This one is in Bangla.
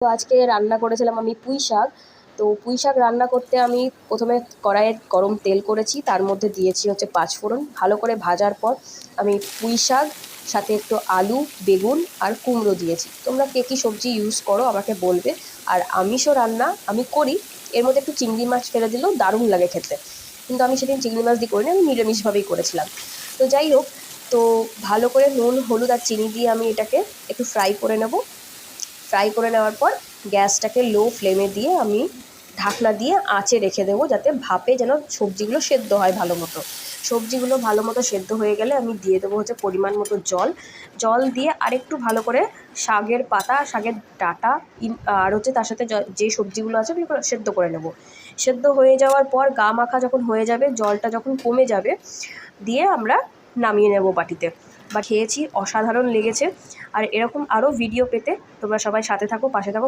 তো আজকে রান্না করেছিলাম আমি পুঁই শাক। তো পুঁই শাক রান্না করতে আমি প্রথমে কড়াইয়ে গরম তেল করেছি, তার মধ্যে দিয়েছি হচ্ছে পাঁচফোড়ন। ভালো করে ভাজার পর আমি পুঁই শাক সাথে একটু আলু, বেগুন আর কুমড়ো দিয়েছি। তোমরা কে কী সবজি ইউজ করো আমাকে বলবে। আর আমিষও রান্না আমি করি, এর মধ্যে একটু চিংড়ি মাছ ফেলে দিলেও দারুণ লাগে খেতে, কিন্তু আমি সেদিন চিংড়ি মাছ দিয়ে করিনি, আমি নিরামিষভাবেই করেছিলাম। তো যাই হোক, তো ভালো করে নুন, হলুদ আর চিনি দিয়ে আমি এটাকে একটু ফ্রাই করে নেব। ফ্রাই করে নেওয়ার পর গ্যাসটাকে লো ফ্লেমে দিয়ে আমি ঢাকনা দিয়ে আঁচে রেখে দেবো, যাতে ভাপে যেন সবজিগুলো সেদ্ধ হয় ভালো মতো। সবজিগুলো ভালো মতো সেদ্ধ হয়ে গেলে আমি দিয়ে দেবো হচ্ছে পরিমাণ মতো জল। জল দিয়ে আরেকটু ভালো করে শাকের পাতা, শাকের ডাঁটা আর হচ্ছে তার সাথে যে সবজিগুলো আছে আমি সেদ্ধ করে নেব। সেদ্ধ হয়ে যাওয়ার পর গা মাখা যখন হয়ে যাবে, জলটা যখন কমে যাবে, দিয়ে আমরা নামিয়ে নেব বাটিতে। বা খেয়েছি, অসাধারণ লেগেছে। আর এরকম আরও ভিডিও পেতে তোমরা সবাই সাথে থাকো, পাশে থাকো।